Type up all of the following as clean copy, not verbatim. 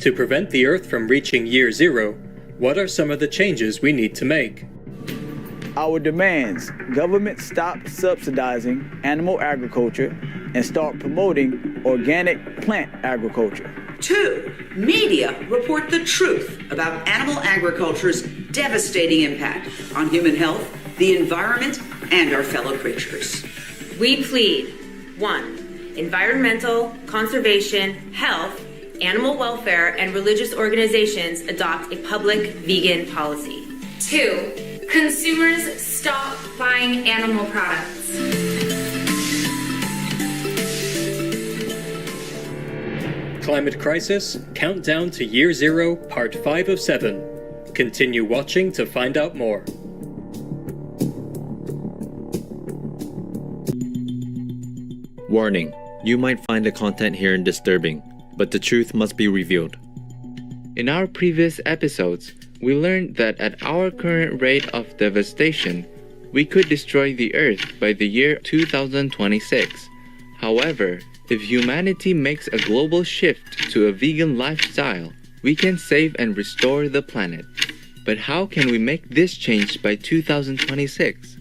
To prevent the Earth from reaching year zero, what are some of the changes we need to make? Our demands: government stop subsidizing animal agriculture and start promoting organic plant agriculture. 2, media report the truth about animal agriculture's devastating impact on human health, the environment, and our fellow creatures. We plead, 1, environmental, conservation, health, animal welfare, and religious organizations adopt a public vegan policy. 2, consumers stop buying animal products. Climate Crisis, Countdown to Year Zero, Part 5 of 7. Continue watching to find out more. Warning: you might find the content here disturbing, but the truth must be revealed. In our previous episodes, we learned that at our current rate of devastation, we could destroy the Earth by the year 2026. However, if humanity makes a global shift to a vegan lifestyle, we can save and restore the planet. But how can we make this change by 2026?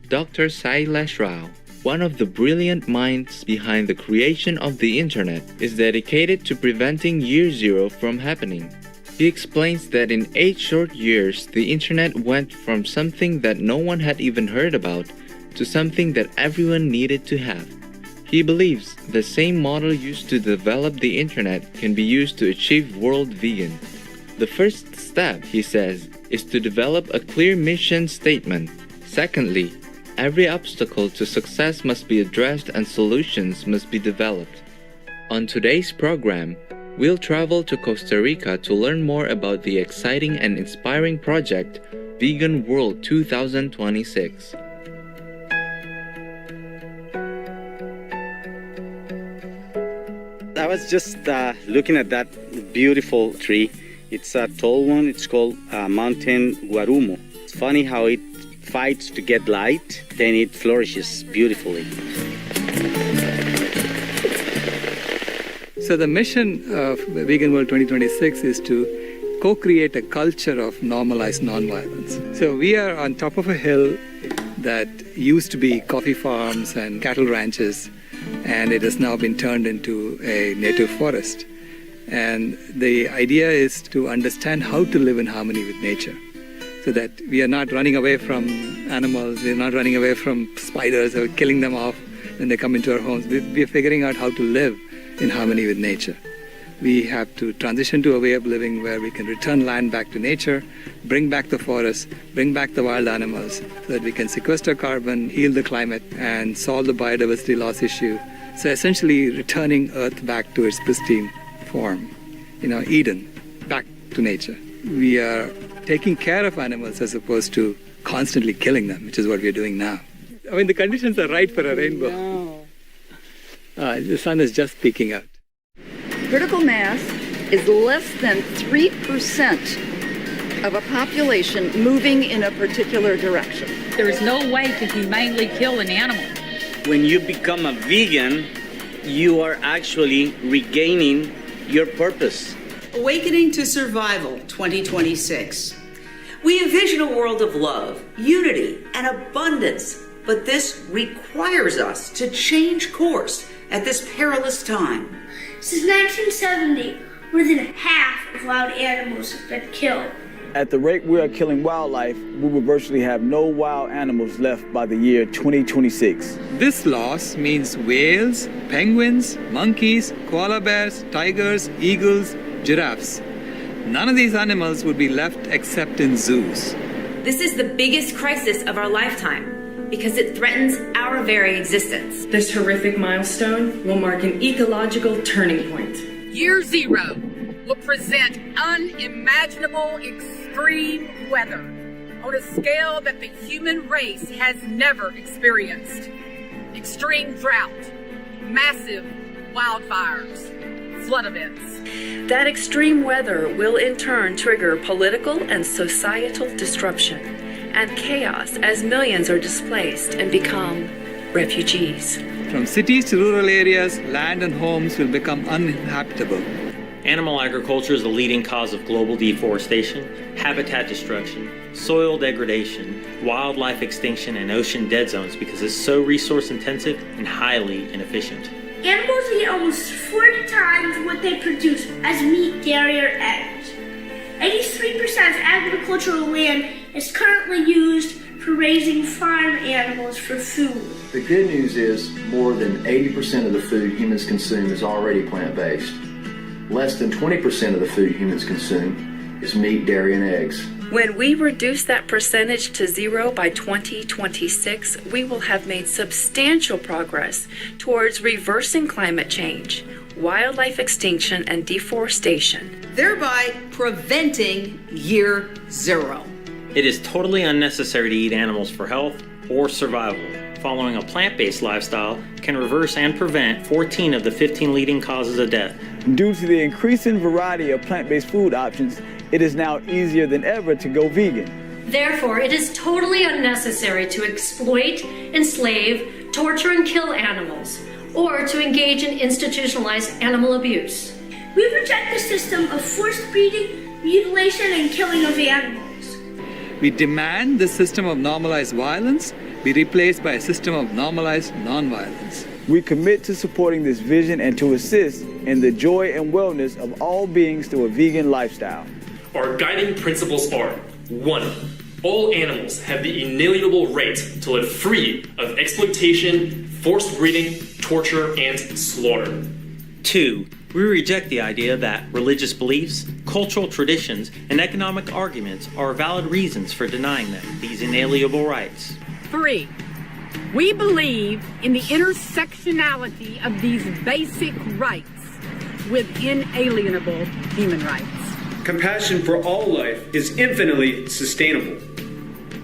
Dr. Sailesh Rao, one of the brilliant minds behind the creation of the internet, is dedicated to preventing year zero from happening. He explains that in 8 short years, the internet went from something that no one had even heard about to something that everyone needed to have. He believes the same model used to develop the internet can be used to achieve world vegan. The first step, he says, is to develop a clear mission statement. Secondly, every obstacle to success must be addressed and solutions must be developed. On today's program, we'll travel to Costa Rica to learn more about the exciting and inspiring project Vegan World 2026. I was just looking at that beautiful tree. It's a tall one. It's called Mountain Guarumo. It's funny how it fights to get light, then it flourishes beautifully. So the mission of Vegan World 2026 is to co-create a culture of normalized nonviolence. So we are on top of a hill that used to be coffee farms and cattle ranches, and it has now been turned into a native forest. And the idea is to understand how to live in harmony with nature, so that we are not running away from animals, we are not running away from spiders or killing them off when they come into our homes. We are figuring out how to live in harmony with nature. We have to transition to a way of living where we can return land back to nature, bring back the forest, bring back the wild animals, so that we can sequester carbon, heal the climate, and solve the biodiversity loss issue. So essentially returning Earth back to its pristine form, Eden, back to nature. We are taking care of animals as opposed to constantly killing them, which is what we're doing now. I mean, the conditions are right for a rainbow. The sun is just peeking out. Critical mass is less than 3% of a population moving in a particular direction. There is no way to humanely kill an animal. When you become a vegan, you are actually regaining your purpose. Awakening to Survival 2026. We envision a world of love, unity, and abundance, but this requires us to change course at this perilous time. Since 1970, more than half of wild animals have been killed. At the rate we are killing wildlife, we will virtually have no wild animals left by the year 2026. This loss means whales, penguins, monkeys, koala bears, tigers, eagles, giraffes. None of these animals would be left except in zoos. This is the biggest crisis of our lifetime because it threatens our very existence. This horrific milestone will mark an ecological turning point. Year zero will present unimaginable extreme weather on a scale that the human race has never experienced. Extreme drought, massive wildfires, flood events. That extreme weather will in turn trigger political and societal disruption and chaos as millions are displaced and become refugees. From cities to rural areas, land and homes will become uninhabitable. Animal agriculture is the leading cause of global deforestation, habitat destruction, soil degradation, wildlife extinction, and ocean dead zones because it's so resource intensive and highly inefficient. Animals eat almost 40 times what they produce as meat, dairy, or eggs. 83% of agricultural land is currently used for raising farm animals for food. The good news is more than 80% of the food humans consume is already plant-based. Less than 20% of the food humans consume is meat, dairy, and eggs. When we reduce that percentage to zero by 2026, we will have made substantial progress towards reversing climate change, wildlife extinction, and deforestation, thereby preventing year zero. It is totally unnecessary to eat animals for health or survival. Following a plant-based lifestyle can reverse and prevent 14 of the 15 leading causes of death. Due to the increasing variety of plant-based food options, it is now easier than ever to go vegan. Therefore, it is totally unnecessary to exploit, enslave, torture, and kill animals, or to engage in institutionalized animal abuse. We reject the system of forced breeding, mutilation, and killing of animals. We demand the system of normalized violence be replaced by a system of normalized nonviolence. We commit to supporting this vision and to assist in the joy and wellness of all beings through a vegan lifestyle. Our guiding principles are: 1. All animals have the inalienable right to live free of exploitation, forced breeding, torture, and slaughter. 2. We reject the idea that religious beliefs, cultural traditions, and economic arguments are valid reasons for denying them these inalienable rights. 3. We believe in the intersectionality of these basic rights with inalienable human rights. Compassion for all life is infinitely sustainable.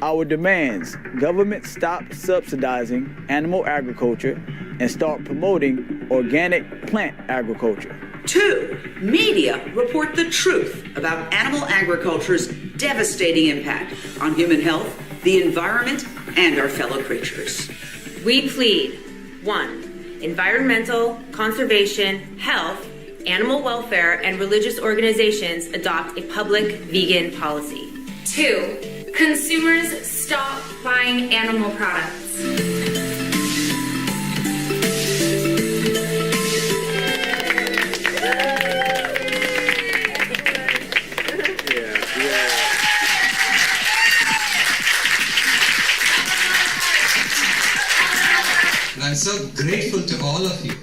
Our demands: government stop subsidizing animal agriculture and start promoting organic plant agriculture. 2. Media report the truth about animal agriculture's devastating impact on human health, the environment, and our fellow creatures. We plead: 1. Environmental, conservation, health, animal welfare, and religious organizations adopt a public vegan policy. 2. Consumers stop buying animal products. I'm so grateful to all of you,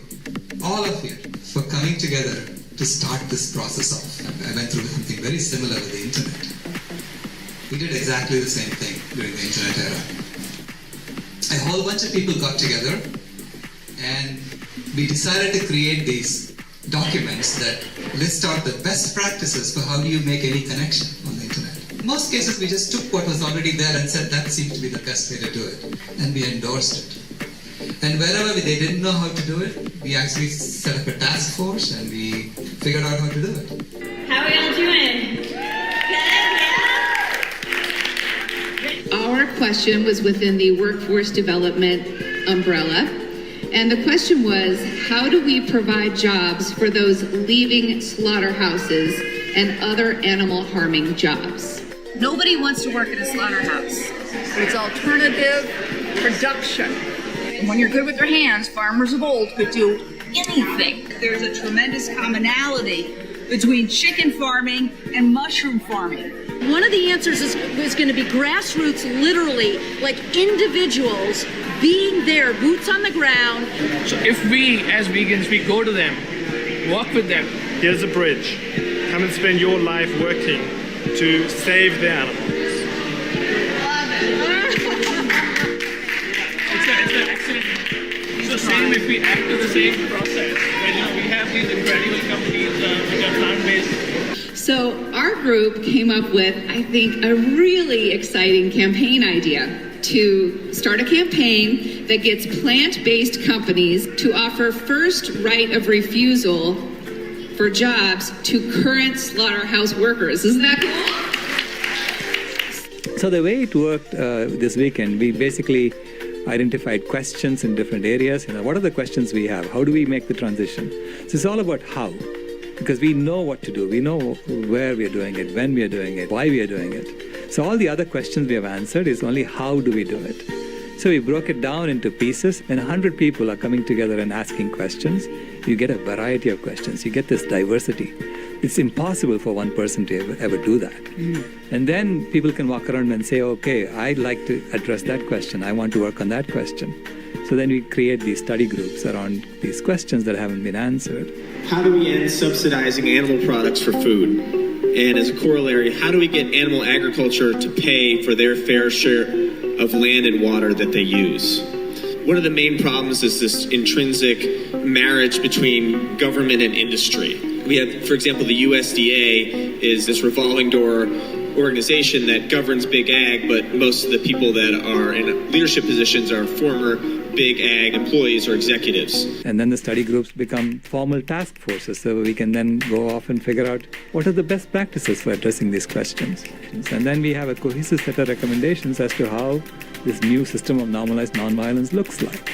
for coming together to start this process off. I went through something very similar with the internet. We did exactly the same thing during the internet era. A whole bunch of people got together and we decided to create these documents that list out the best practices for how do you make any connection on the internet. In most cases, we just took what was already there and said that seemed to be the best way to do it, and we endorsed it. And wherever they didn't know how to do it, we actually set up a task force and we figured out how to do it. How are y'all doing? Our question was within the workforce development umbrella. And the question was, how do we provide jobs for those leaving slaughterhouses and other animal harming jobs? Nobody wants to work at a slaughterhouse. It's alternative production. And when you're good with your hands, farmers of old could do anything. There's a tremendous commonality between chicken farming and mushroom farming. One of the answers is going to be grassroots, literally, like individuals being there, boots on the ground. So if we, as vegans, we go to them, walk with them. Here's a bridge. Come and spend your life working to save the animals. So same if we act to the same process. When, we have these incredible companies which are plant-based. So our group came up with, I think, a really exciting campaign idea to start a campaign that gets plant-based companies to offer first right of refusal for jobs to current slaughterhouse workers. Isn't that cool? So the way it worked this weekend, we basically identified questions in different areas. What are the questions we have? How do we make the transition? So it's all about how, because we know what to do. We know where we are doing it, when we are doing it, why we are doing it. So all the other questions we have answered is only how do we do it. So we broke it down into pieces. When 100 people are coming together and asking questions, you get a variety of questions. You get this diversity. It's impossible for one person to ever do that. And then people can walk around and say, okay, I'd like to address that question. I want to work on that question. So then we create these study groups around these questions that haven't been answered. How do we end subsidizing animal products for food? And as a corollary, how do we get animal agriculture to pay for their fair share of land and water that they use? One of the main problems is this intrinsic marriage between government and industry. We have, for example, the USDA is this revolving door organization that governs big ag, but most of the people that are in leadership positions are former big ag employees or executives. And then the study groups become formal task forces, so we can then go off and figure out what are the best practices for addressing these questions. And then we have a cohesive set of recommendations as to how this new system of normalized nonviolence looks like.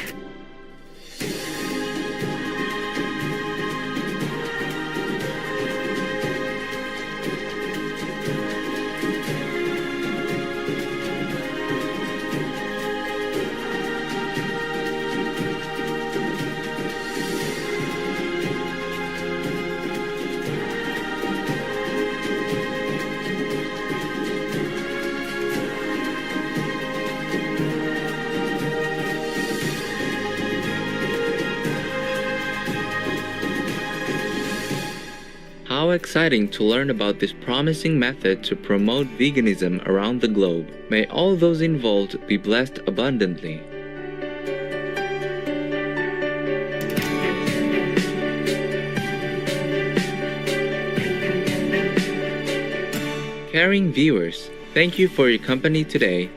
How exciting to learn about this promising method to promote veganism around the globe. May all those involved be blessed abundantly. Caring viewers, thank you for your company today.